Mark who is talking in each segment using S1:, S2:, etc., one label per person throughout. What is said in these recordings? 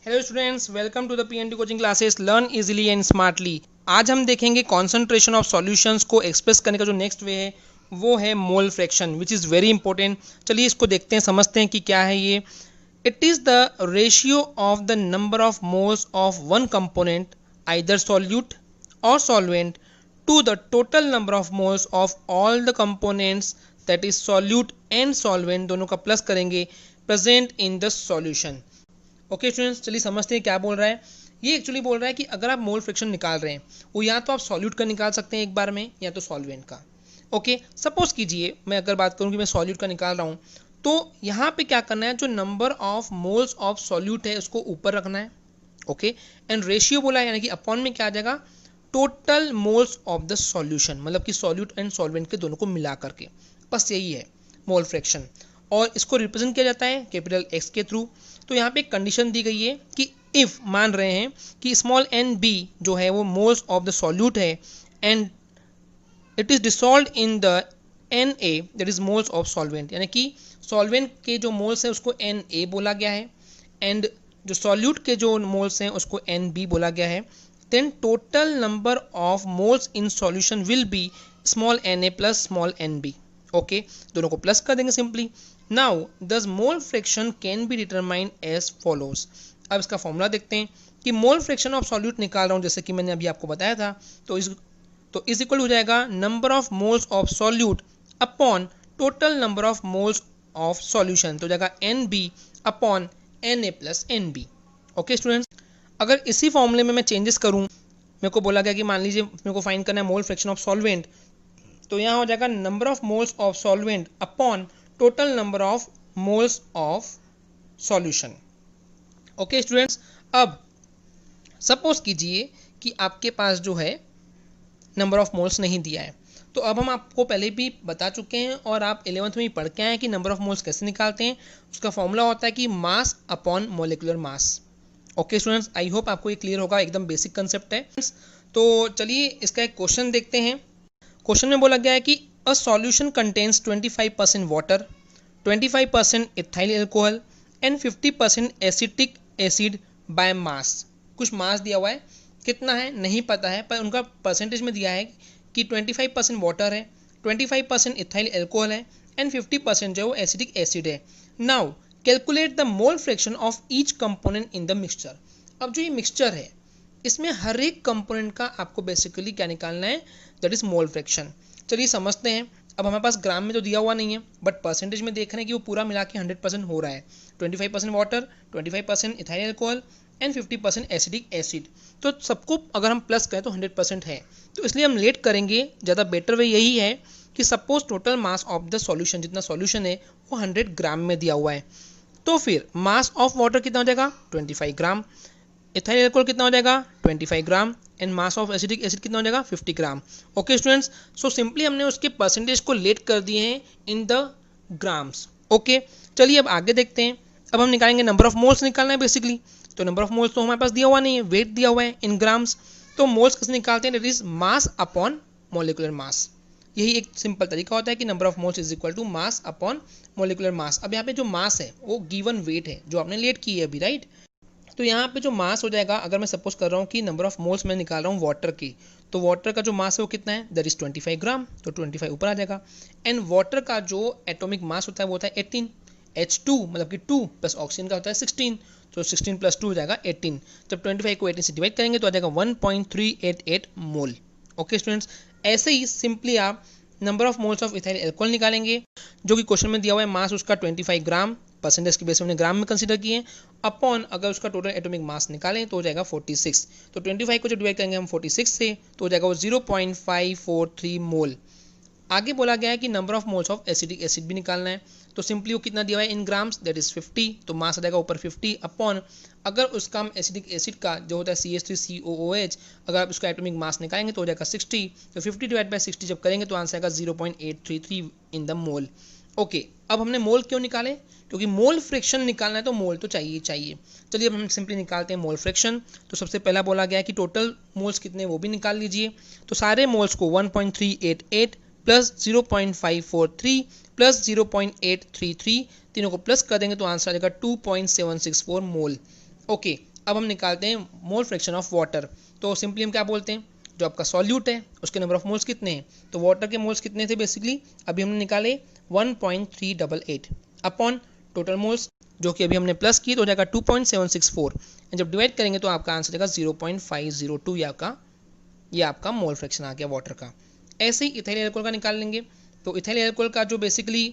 S1: Hello students, welcome to the PNT coaching classes learn easily and smartly. आज हम देखेंगे concentration of solutions को express करने का जो नेक्स्ट वे है वो है mole fraction, which is very important. चलिए इसको देखते हैं, समझते हैं कि क्या है ये। It is the ratio of the number of moles of one component either solute or solvent to the total number of moles of all the components, that is solute and solvent, दोनों का plus करेंगे, present in the solution. Okay students, चलिए समझते हैं क्या बोल रहा है। ये एक्चुअली बोल रहा है कि अगर आप मोल फ्रैक्शन निकाल रहे हैं वो या तो आप सॉल्यूट का निकाल सकते हैं एक बार में, या तो सॉल्वेंट का। ओके, सपोज कीजिए मैं अगर बात करूं कि मैं सॉल्यूट का निकाल रहा हूं, तो यहाँ पे क्या करना है, जो number of moles of solute है उसको ऊपर रखना है। ओके, एंड रेशियो बोला है, यानी कि अपॉन में क्या आ जाएगा, total moles of the solution, मतलब कि सॉल्यूट एंड सॉल्वेंट के दोनों को मिला करके। बस यही है मोल फ्रैक्शन, और इसको रिप्रेजेंट किया जाता है कैपिटल एक्स के थ्रू। तो यहाँ पे एक कंडीशन दी गई है कि इफ मान रहे हैं कि स्मॉल एन बी जो है वो मोल्स ऑफ द सॉल्यूट है, and it is dissolve in the N A, that is moles of solvent, यानी कि सॉल्वेंट के जो मोल्स है उसको एन ए बोला गया है, एंड जो सॉल्यूट के जो मोल्स हैं उसको एन बी बोला गया है। Then total number of moles in solution will be small N A plus small N B. Okay, दोनों को प्लस कर देंगे simply. Now this mole fraction can be determined as follows. अब इसका फॉर्मूला देखते हैं कि मोल फ्रैक्शन ऑफ सॉल्यूट निकाल रहा हूँ, जैसे कि मैंने अभी आपको बताया था, तो इज इक्वल हो जाएगा number of moles of solute upon total number of moles of solution, तो हो जाएगा N B upon N A plus N B. Okay students, अगर इसी फॉर्मूले में मैं चेंजेस करूँ, मेरे को बोला गया कि मान लीजिए मेरे को फाइंड करना है मोल फ्रैक्शन ऑफ सॉल्वेंट, तो यहाँ हो जाएगा number of moles of solvent upon total number of moles of solution. Okay students, अब सपोज कीजिए कि आपके पास जो है नंबर ऑफ मोल्स नहीं दिया है, तो अब हम आपको पहले भी बता चुके हैं और आप 11th में ही पढ़ के आए हैं कि नंबर ऑफ मोल्स कैसे निकालते हैं। उसका फॉर्मूला होता है कि मास upon molecular mass. Okay students, I hope आपको ये क्लियर होगा, एकदम बेसिक कंसेप्ट है। तो चलिए इसका एक क्वेश्चन देखते हैं। क्वेश्चन में बोला गया है कि a solution contains 25% water, 25% ethyl alcohol and 50% acetic acid by mass. कुछ मास दिया हुआ है, कितना है नहीं पता है, पर उनका परसेंटेज में दिया है कि 25% वाटर है, 25% इथाइल एल्कोहल है एंड 50% जो है वो एसिटिक एसिड है। Now calculate the mole fraction of each component in the mixture. अब जो ये मिक्सचर है इसमें हर एक कंपोनेंट का आपको बेसिकली क्या निकालना है, दैट इज मोल फ्रैक्शन। चलिए समझते हैं। अब हमारे पास ग्राम में तो दिया हुआ नहीं है, बट परसेंटेज में देख रहे हैं कि वो पूरा मिला के 100% हो रहा है। 25% water, 25% ethyl alcohol and 50% acidic acid. तो सबको अगर हम प्लस करें तो 100% है, तो इसलिए हम लेट करेंगे। ज़्यादा बेटर वे यही है कि suppose total mass of the solution, जितना सॉल्यूशन है वो 100 ग्राम में दिया हुआ है, तो फिर मास ऑफ वाटर कितना हो जाएगा 25 ग्राम, इथाइल एल्कोहल कितना हो जाएगा 25 gram and mass of acidic acid कितना हो जाएगा 50 ग्राम। ओके स्टूडेंट्स, सो सिंपली हमने उसके परसेंटेज को लेट कर दिए हैं इन द ग्राम्स। ओके, चलिए अब आगे देखते हैं। अब हम निकालेंगे नंबर ऑफ मोल्स निकालना है बेसिकली। तो नंबर ऑफ मोल्स तो हमारे पास दिया हुआ नहीं है, वेट दिया हुआ है इन ग्राम्स। तो मोल्स कैसे निकालते हैं, that is mass upon molecular mass. यही एक सिंपल तरीका होता है कि number of moles is equal to mass upon molecular mass. अब यहाँ पे जो मास है वो गिवन वेट है जो आपने लेट की है अभी, राइट। तो यहाँ पे जो मास हो जाएगा, अगर मैं सपोज कर रहा हूँ कि नंबर ऑफ मोल्स मैं निकाल रहा हूँ वाटर की, तो वाटर का जो मास है वो कितना है, दैट इज 25 ग्राम, तो 25 ऊपर आ जाएगा। एंड वाटर का जो एटॉमिक मास होता है वो होता है 18, H2 मतलब कि 2 प्लस ऑक्सीजन का होता है 16, तो 16 प्लस 2 हो जाएगा 18। जब 25 को 18 से डिवाइड करेंगे तो आ जाएगा 1.388 मोल। ओके स्टूडेंट्स, ऐसे ही सिंपली आप number of moles of ethyl alcohol निकालेंगे, जो कि क्वेश्चन में दिया हुआ है मास उसका 25 ग्राम, परसेंटेज के बेस में ग्राम में कंसीडर किए, अपॉन अगर उसका टोटल एटॉमिक मास निकालें तो हो जाएगा 46। तो 25 को जब डिवाइड करेंगे हम 46 से तो हो जाएगा वो 0.543 मोल। आगे बोला गया है कि number of moles of acidic acid भी निकालना है, तो सिंपली वो कितना दिया हुआ है इन ग्राम्स, दैट इज 50, तो मास आ जाएगा ऊपर 50 अपॉन, अगर उसका हम एसिडिक एसिड का जो होता है CH3COOH, अगर आप उसका एटॉमिक मास निकालेंगे तो हो जाएगा 60, तो 50 डिवाइड बाई 60 जब करेंगे तो आंसर आएगा 0.833 इन द मोल। ओके, अब हमने मोल क्यों निकाले, क्योंकि मोल फ्रैक्शन निकालना है तो मोल तो चाहिए चाहिए। चलिए अब हम सिंपली निकालते हैं मोल फ्रैक्शन। तो सबसे पहला बोला गया है कि टोटल मोल्स कितने वो भी निकाल लीजिए। तो सारे मोल्स को 1.388 प्लस 0.543 प्लस 0.833 तीनों को प्लस कर देंगे तो आंसर आ जाएगा 2.764 मोल। ओके, अब हम निकालते हैं मोल फ्रैक्शन ऑफ वाटर। तो सिंपली हम क्या बोलते हैं, जो आपका सॉल्यूट है उसके नंबर ऑफ मोल्स कितने हैं, तो वाटर के मोल्स कितने थे बेसिकली, अभी हमने निकाले 1.388 अपॉन टोटल मोल्स जो कि अभी हमने प्लस की तो हो जाएगा 2.764 एंड जब डिवाइड करेंगे तो आपका आंसर जाएगा 0.502। ये आपका मोल फ्रैक्शन आ गया वाटर का। ऐसे ही इथाइल एल्कोहल का निकाल लेंगे। तो इथाइल एल्कोहल का जो बेसिकली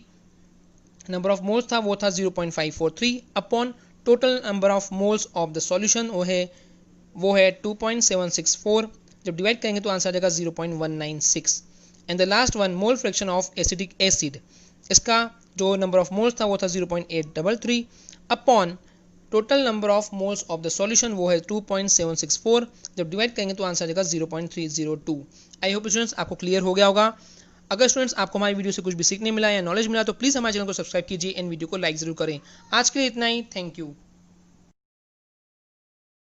S1: नंबर ऑफ मोल्स था वो था 0.543 upon total number of moles of the solution वो है 2.764। जब डिवाइड करेंगे तो आंसर आ जाएगा 0.196 and the last one mole fraction of acidic acid, इसका जो नंबर ऑफ मोल्स था वो था 0.833 upon total number of moles of the solution वो है 2.764। जब डिवाइड करेंगे तो आंसर आ जाएगा 0.302। आई होप स्टूडेंट्स आपको क्लियर हो गया होगा। अगर स्टूडेंट्स आपको हमारी वीडियो से कुछ भी सीखने मिला या नॉलेज मिला तो प्लीज़ हमारे चैनल को सब्सक्राइब कीजिए एंड वीडियो को लाइक जरूर करें। आज के लिए इतना ही, थैंक यू।